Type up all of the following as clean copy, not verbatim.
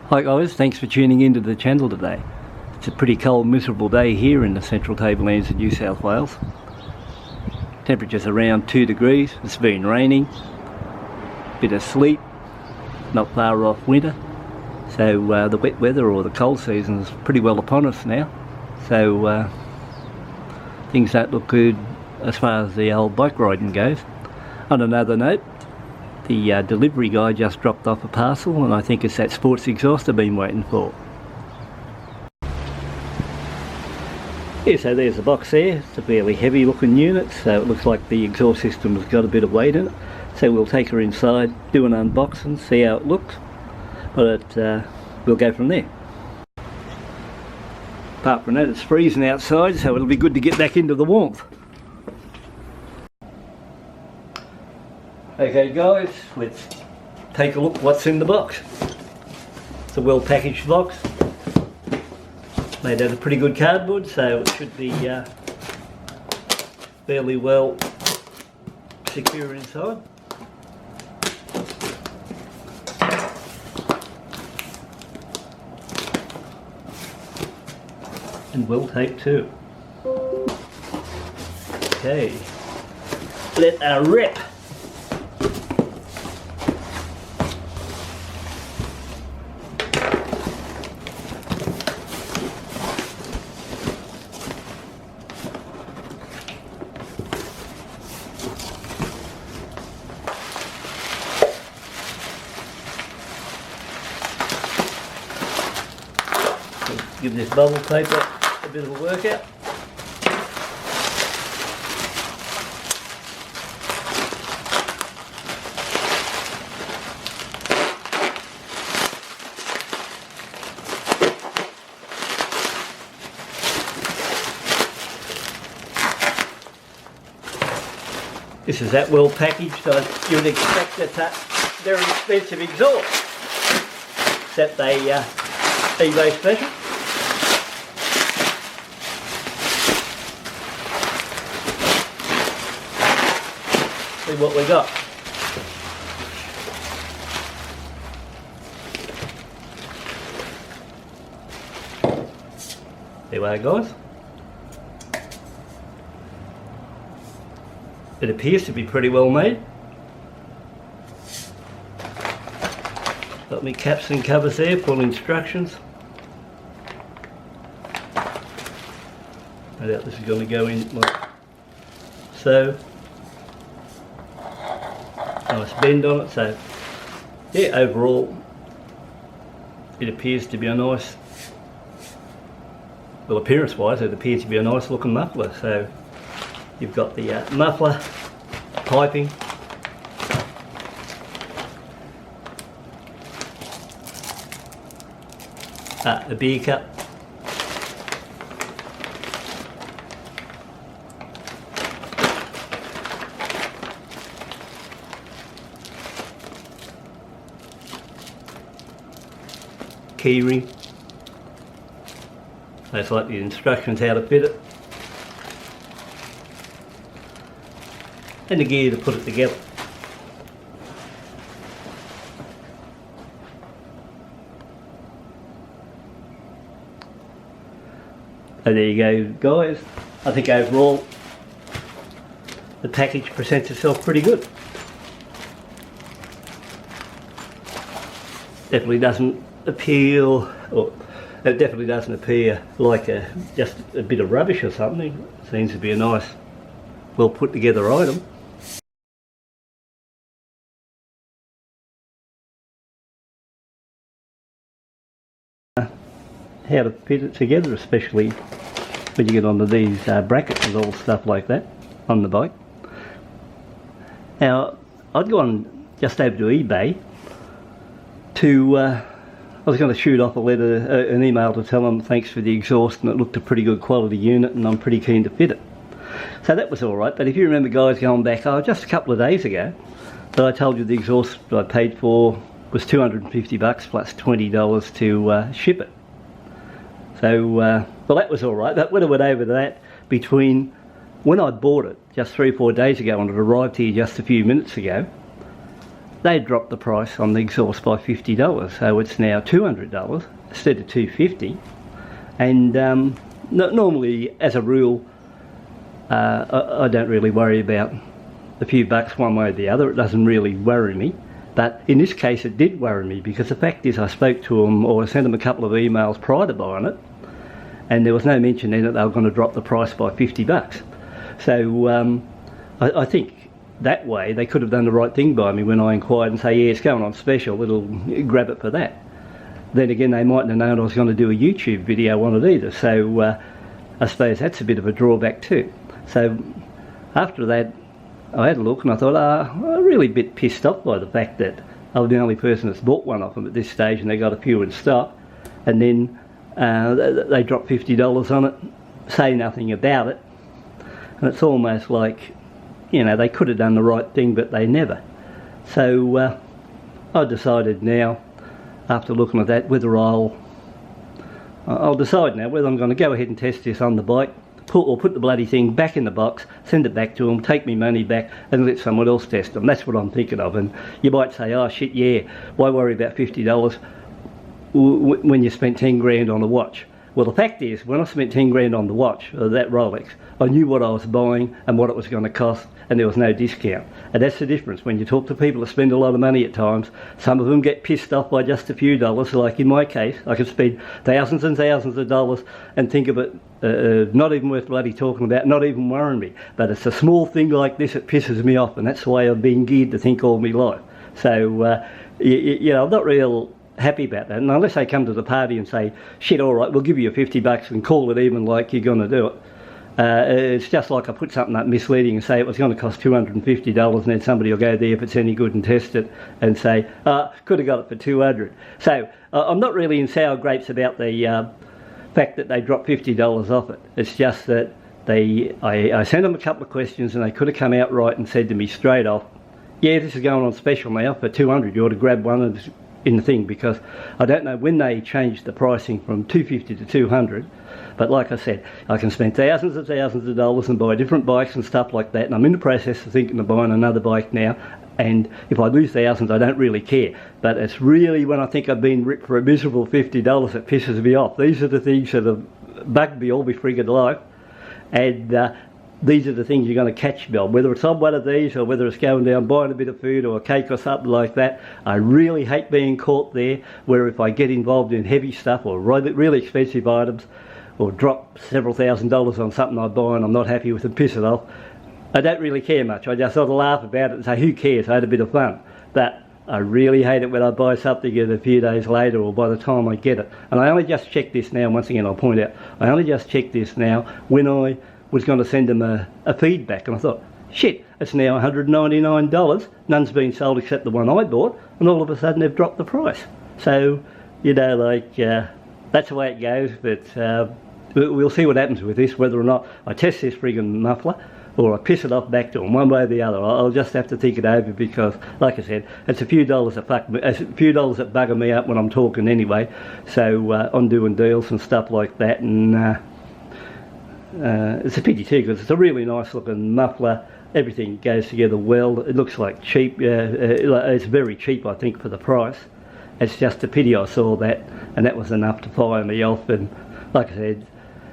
Hi guys, thanks for tuning into the channel today. It's a pretty cold, miserable day here in the central tablelands of New South Wales. Temperature's around 2 degrees, it's been raining, bit of sleet, not far off winter. So the wet weather or the cold season is pretty well upon us now. So things don't look good as far as the old bike riding goes. On another note, the delivery guy just dropped off a parcel, and I think it's that sports exhaust I've been waiting for. Yeah, so there's the box there. It's a fairly heavy looking unit, so it looks like the exhaust system has got a bit of weight in it. So we'll take her inside, do an unboxing, see how it looks, but we'll go from there. Apart from that, it's freezing outside, so it'll be good to get back into the warmth. Okay guys, let's take a look what's in the box. It's a well packaged box, made out of pretty good cardboard, so it should be fairly well secure inside. And well taped too. Okay, let her rip. Give this bubble paper a bit of a workout. This is that well packaged. You'd expect it's a very expensive exhaust, except they eBay special. See what we got. There we are guys. It appears to be pretty well made. Got me caps and covers there, full instructions. No doubt this is going to go in like so. Nice bend on it, so yeah, overall it appears to be a nice, well, appearance wise it appears to be a nice looking muffler. So you've got the muffler piping, a beer cup, key ring. That's like the instructions how to fit it, and the gear to put it together. So there you go guys. I think overall the package presents itself pretty good. Definitely doesn't appeal, or it definitely doesn't appear like just a bit of rubbish or something. It seems to be a nice, well put together item. How to fit it together, especially when you get onto these brackets and all stuff like that on the bike. Now I'd gone just over to eBay to I was going to shoot off a letter, an email to tell them thanks for the exhaust, and it looked a pretty good quality unit and I'm pretty keen to fit it. So that was alright, but if you remember guys going back, just a couple of days ago, that I told you the exhaust I paid for was $250 plus $20 to ship it. So, well that was alright, but when I went over to that, between when I bought it just 3 or 4 days ago and it arrived here just a few minutes ago, they dropped the price on the exhaust by $50, so it's now $200 instead of $250. And normally, as a rule, I don't really worry about a few bucks one way or the other. It doesn't really worry me. But in this case it did worry me, because the fact is I spoke to them, or I sent them a couple of emails prior to buying it, and there was no mention in it they were going to drop the price by $50. So I think that way they could have done the right thing by me when I inquired and say, yeah, it's going on special, it'll grab it for that. Then again, they mightn't have known I was going to do a YouTube video on it either, so I suppose that's a bit of a drawback too. So after that I had a look and I thought, I'm really a bit pissed off by the fact that I was the only person that's bought one of them at this stage, and they got a few in stock, and then they dropped $50 on it, say nothing about it, and it's almost like, you know, they could have done the right thing but they never. So I decided now, after looking at that, whether I'll decide now whether I'm going to go ahead and test this on the bike, put the bloody thing back in the box, send it back to them, take me money back, and let someone else test them. That's what I'm thinking of. And you might say, oh shit, yeah, why worry about $50 when you spent 10 grand on a watch? Well, the fact is, when I spent 10 grand on the watch, or that Rolex, I knew what I was buying and what it was going to cost, and there was no discount. And that's the difference. When you talk to people that spend a lot of money at times, some of them get pissed off by just a few dollars. Like in my case, I could spend thousands and thousands of dollars and think of it not even worth bloody talking about, not even worrying me. But it's a small thing like this that pisses me off, and that's the way I've been geared to think all my life. So, you know, I'm not real happy about that. And unless they come to the party and say, shit, all right, we'll give you $50 and call it even like you're going to do it. It's just like I put something up misleading and say it was going to cost $250, and then somebody will go there if it's any good and test it and say, could have got it for $200. So I'm not really in sour grapes about the fact that they dropped $50 off it. It's just that I sent them a couple of questions and they could have come out right and said to me straight off, yeah, this is going on special now for $200, you ought to grab one in the thing, because I don't know when they changed the pricing from $250 to $200. But like I said, I can spend thousands of dollars and buy different bikes and stuff like that, and I'm in the process of thinking of buying another bike now, and if I lose thousands I don't really care. But it's really when I think I've been ripped for a miserable $50 that pisses me off. These are the things that have bugged me all my friggin' life, and these are the things you're going to catch me on, whether it's on one of these or whether it's going down buying a bit of food or a cake or something like that. I really hate being caught there, where if I get involved in heavy stuff or really expensive items, or drop several $1000s on something I buy and I'm not happy with and piss it off, I don't really care much. I just sort of laugh about it and say, who cares, I had a bit of fun. But I really hate it when I buy something and a few days later or by the time I get it. And I only just checked this now, once again I'll point out, I only just checked this now when I was going to send them a feedback, and I thought, shit, it's now $199, none's been sold except the one I bought, and all of a sudden they've dropped the price. So, you know, like, that's the way it goes, but we'll see what happens with this, whether or not I test this friggin' muffler or I piss it off back to them, one way or the other. I'll just have to think it over, because, like I said, it's a few dollars that fuck me, it's a few dollars that bugger me up when I'm talking anyway. So I'm doing deals and stuff like that, and it's a pity too, because it's a really nice looking muffler. Everything goes together well. It looks like cheap. It's very cheap, I think, for the price. It's just a pity I saw that, and that was enough to fire me off. And like I said,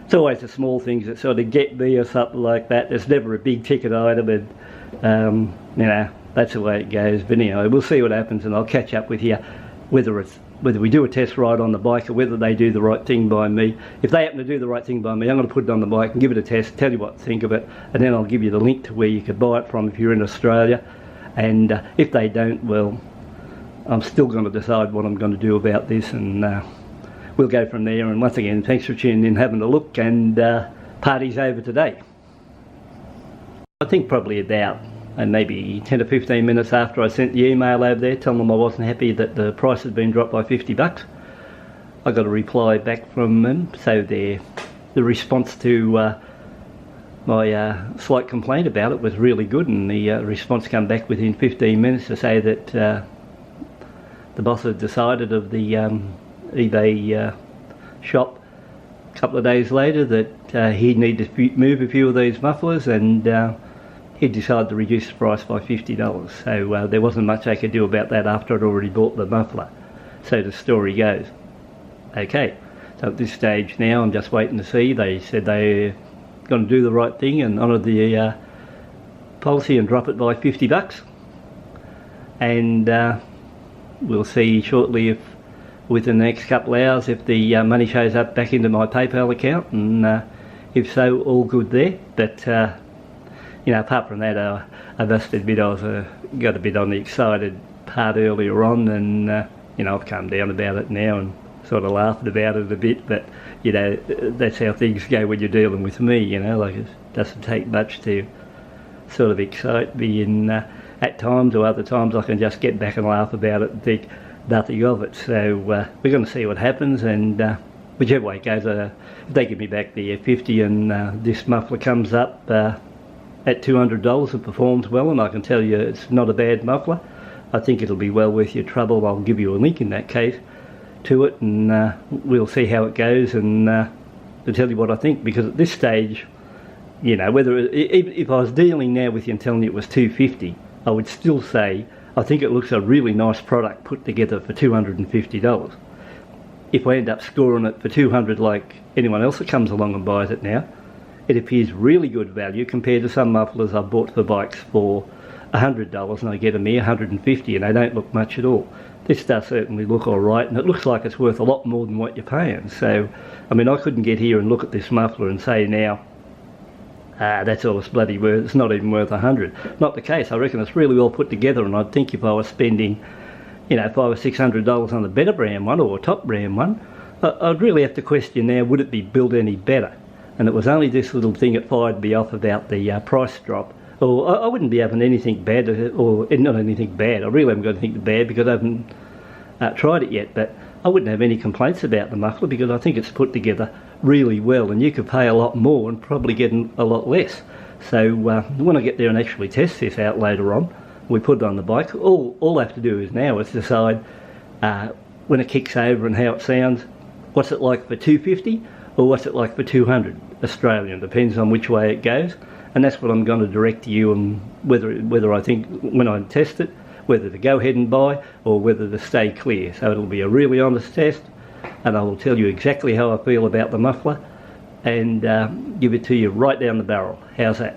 it's always the small things that sort of get me or something like that. There's never a big ticket item, and you know, that's the way it goes. But anyway, we'll see what happens, and I'll catch up with you whether we do a test ride on the bike or whether they do the right thing by me. If they happen to do the right thing by me, I'm going to put it on the bike and give it a test, tell you what to think of it, and then I'll give you the link to where you could buy it from if you're in Australia. And if they don't, well, I'm still going to decide what I'm going to do about this, and we'll go from there. And once again, thanks for tuning in, having a look, and party's over today. I think probably about maybe 10 to 15 minutes after I sent the email over there telling them I wasn't happy that the price had been dropped by $50, I got a reply back from them. So the response to my slight complaint about it was really good, and the response came back within 15 minutes to say that the boss had decided of the eBay shop a couple of days later that he needed to move a few of these mufflers, and he decided to reduce the price by $50. So there wasn't much I could do about that after I'd already bought the muffler. So the story goes. Okay, so at this stage now I'm just waiting to see. They said they're going to do the right thing and honour the policy and drop it by $50. And we'll see shortly if within the next couple of hours if the money shows up back into my PayPal account, and if so, all good there. But you know, apart from that, I must admit I was got a bit on the excited part earlier on, and you know, I've calmed down about it now and sort of laughed about it a bit. But you know, that's how things go when you're dealing with me. You know, like it doesn't take much to sort of excite me, and at times or other times I can just get back and laugh about it and think nothing of it. So we're going to see what happens, and whichever way it goes, if they give me back the 50 and this muffler comes up at $200 and performs well, and I can tell you it's not a bad muffler, I think it'll be well worth your trouble. I'll give you a link in that case to it, and we'll see how it goes, and to tell you what I think, because at this stage, you know, whether if I was dealing now with you and telling you it was $250, I would still say I think it looks a really nice product put together for $250. If I end up scoring it for $200 like anyone else that comes along and buys it now, it appears really good value compared to some mufflers I've bought for bikes for $100 and I get them here $150 and they don't look much at all. This does certainly look alright, and it looks like it's worth a lot more than what you're paying. So, I mean, I couldn't get here and look at this muffler and say now, that's all it's bloody worth, it's not even worth $100. Not the case. I reckon it's really well put together, and I'd think if I was spending, you know, $500 or $600 on a better brand one or a top brand one, I'd really have to question now, would it be built any better? And it was only this little thing that fired me off about the price drop. Or I wouldn't be having anything bad, or not anything bad, I really haven't got anything bad because I haven't tried it yet, but I wouldn't have any complaints about the muffler because I think it's put together really well, and you could pay a lot more and probably get a lot less. So when I get there and actually test this out later on, we put it on the bike, all I have to do is now is decide when it kicks over and how it sounds, what's it like for $250 or what's it like for $200 Australian, depends on which way it goes, and that's what I'm going to direct to you, and whether I think when I test it, whether to go ahead and buy or whether to stay clear. So it'll be a really honest test, and I will tell you exactly how I feel about the muffler and give it to you right down the barrel. How's that?